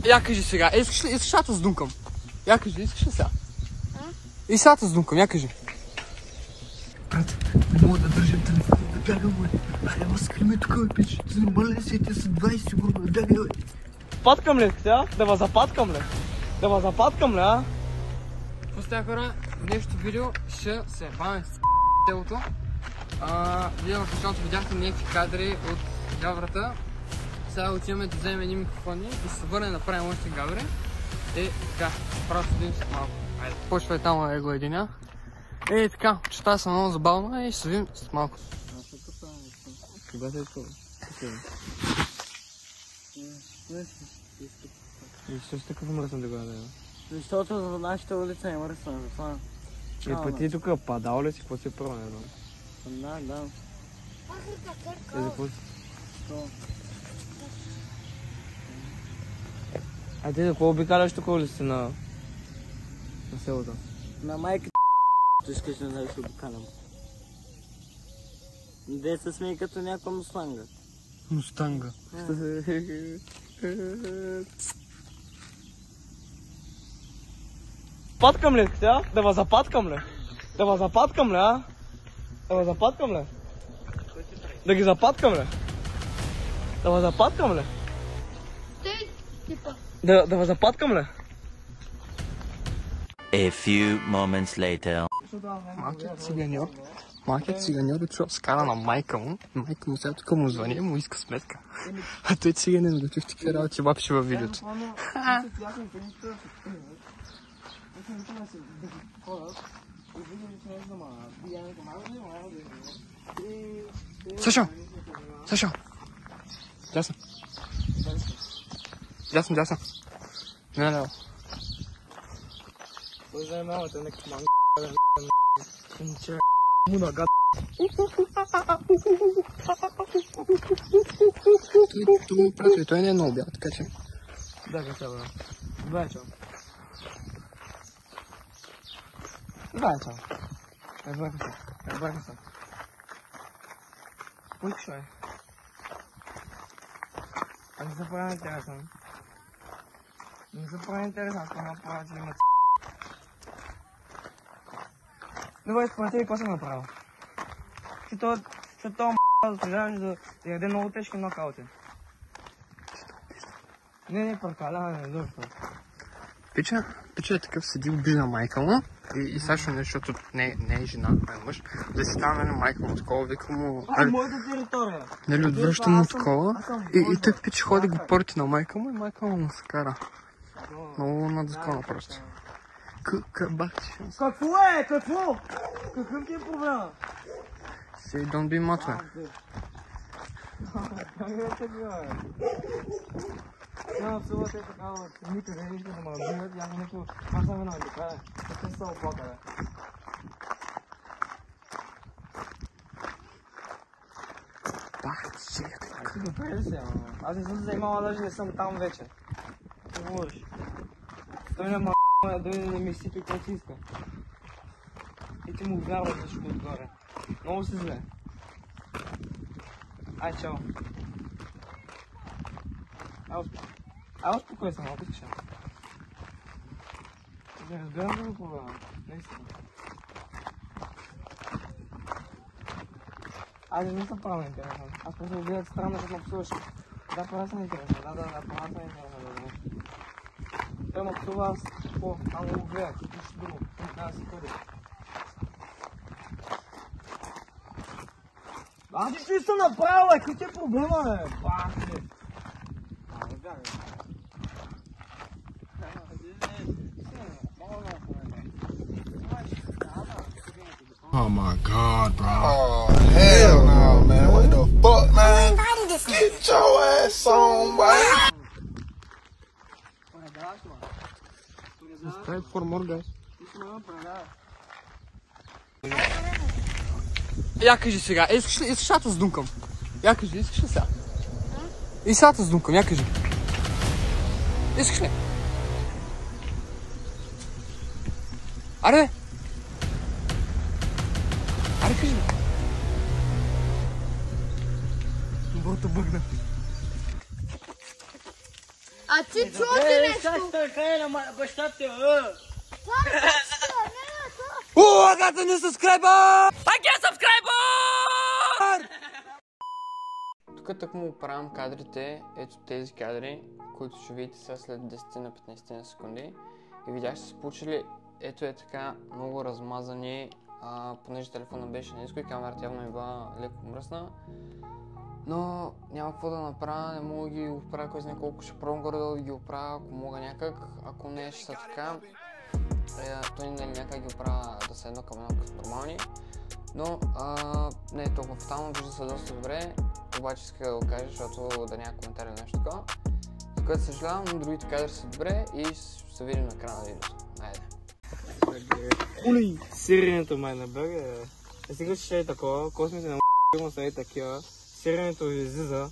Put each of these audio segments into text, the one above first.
Я кажи сега, искаш аз с думкам? Я кажи, искаш ли сега? И сега с думкам, я кажи. Брат, не мога да държам телефона, да бягам, бе. Айде, маскали ме тук, бе, пич. Ти нормален си, те са 20 сигурно, да бягай, бе. Паткам ли сега? Да ва запаткам ли? Да ва запаткам ли, а? Поставя хора, в днешното видео ще се бавим с телото. Вие в началото видяхте някакви кадри от гаврата. Сега отиваме да вземем едни микрофони и се върнем да направим още гаври. И така, просто видим след малко. Айде, почва и там да го единя. И така, чета съм много забавна и ще се видим след малко. Кога се изкова? И също така мръсна да го да. Защото за нашата улица е мръсна, затова. И пъти тук падал ли си, какво си първа, не знам? Да. И за какво си? А ти за какво обикаляш тук улиците на селото? На майка искаш да знаеш обикалям. Де се смей като някаква мустанга. Мустанга. Паткам ли сега? Да ва запаткам ли? Да ва запаткам ли, а? Да ва запаткам ли? Да ги запаткам ли? Да ва запаткам ли? Да ва запаткам ли? A few moments later. Малкият циганьор е чул скара на майка му. Майка му сега тук му звъни и му иска сметка. А той циганен да чух такива работи бабши във видеото. Сашо! Сашо! Дясно. Дясно. Не, не. Той занимавате някакъв манг... Муна гад... Той не е много бял, така че... Да, как това, бе. Два чао. Бърка се. Пуйчо е. А не се прави интересен. Не се прави интересен, ако направя, че имат... Добре, според тебе, какво съм направил? Че това заслужаваш да яде много тежки нокаути. Не, прекаляване, защо? Пича е такъв, седи обижда майка му и Сашо не, защото не е жена, а е мъж. Да си става на майка му такова, вика му... А, моята територия! Нали, отвръща му такова и той пич ходи го порти на майка му и майка му се кара. Много на закона просто. Какво е? Какво? Какъв ти е проблема? Say don't be mad, man. Как е така, бе? Няма в селата е такава, никъде не иска да ме обидят, няма някакво... Аз съм една така, не съм се оплака, бе. Добре се, аз не съм се заимала, даже не съм там вече. Какво говориш? Той не да дойде да ми сипи какво си иска. И ти му вярваш всичко отгоре. Много си зле. Ай, чао. Ай, успокой се, малко искаш. Не разбирам да го проблема. Наистина. Айде, не съм правил интересен. Аз просто го гледах странно, като ме псуваш. Да, правя съм интересен. Да, правя съм интересен. Той ме псува, аз какво? Ама го гледах, нищо друго. Не трябва да си ходи. Аз нищо не съм направил, бе! Какъв ти е проблема, бе? Бахте! Не бягай. Oh my God, bro. Oh, hell no, man. What the fuck, man? Get your ass on, boy. Subscribe for more, guys. Я кажи сега, искаш аз с думкам? Я кажи, искаш ли сега? И сега с думкам, я кажи. Искаш ли? Аре! Аре, кажи. Бото бъгна. А ти чувате нещо? Сега ще търкая на баща ти, I got the new subscriber! I get subscriber! Тук тъкмо оправям кадрите, ето тези кадри, които ще видите сега след 10 на 15 на секунди. И видях, че са получили, ето е така, много размазани, понеже телефона беше ниско и камерата явно ми била леко мръсна. Но няма какво да направя, не мога да ги оправя кой знае колко, ще пробвам горе да ги оправя, ако мога някак, ако не ще са така. Той някак ги оправя да са едно към едно като нормални. Но не е толкова фатално, вижда се доста добре, обаче иска да го кажа, защото да няма коментар или нещо такова. За което съжалявам, но другите кадри са добре и ще се видим на края на видеото. Айде! Ули! Сиренето май на бега. Сега ще е такова, космите на м***ма са и такива. Сиренето излиза.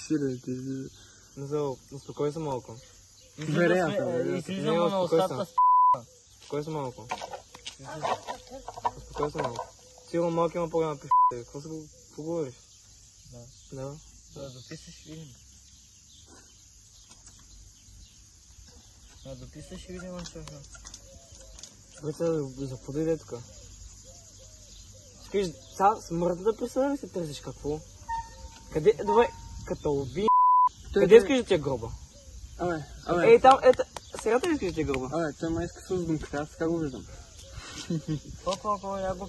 Сиренето излиза. Успокой се малко. Излиза му на устата. Успокой се малко. Успокой се малко. Сигурно малко има по-голяма пи***. Какво се поговориш? Да. Да дописаш видим. Да дописаш видим още. Вече да подойде тук. Скажи, цял смъртта да присъда ли се търсиш какво? Къде, добре, като уби... Къде искаш да ти е гроба? Ей, там, сега ли искаш да ти е гроба? Той май иска с думката, аз така го виждам.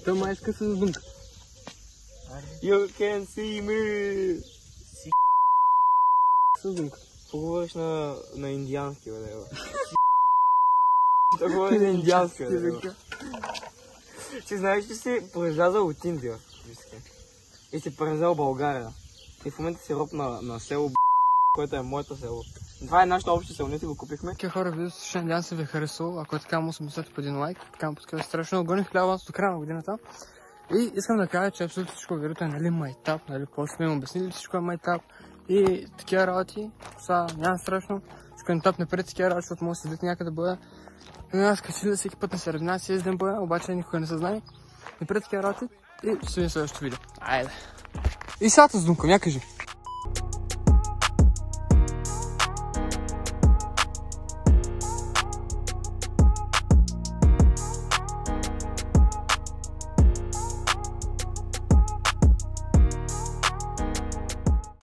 Той май иска с думката. You can see me! С думката. Поговориш на индиански, бе, да. Поговориш на индиански, бе. Ти знаеш, че си произлязал от Индия, и си произлязал България. И в момента си роб на село, което е моето село. Това е нашето общо село, ние си го купихме. Такива хора, видеото ще надявам се ви е харесало. Ако е така, му съм по един лайк. Така му подкрепя страшно. Гоних 1000 до края на годината. И искам да кажа, че абсолютно всичко в видеото е нали майтап, нали какво сме им обяснили, всичко е майтап. И такива работи, сега няма страшно. Искам да тапне пред такива работи, защото може да седите някъде боя. И аз качили да всеки път на съревна си езден боя, обаче никога не се знае. И пред такива работи и ще видим следващото видео. Айде! И сега с думка, я кажи.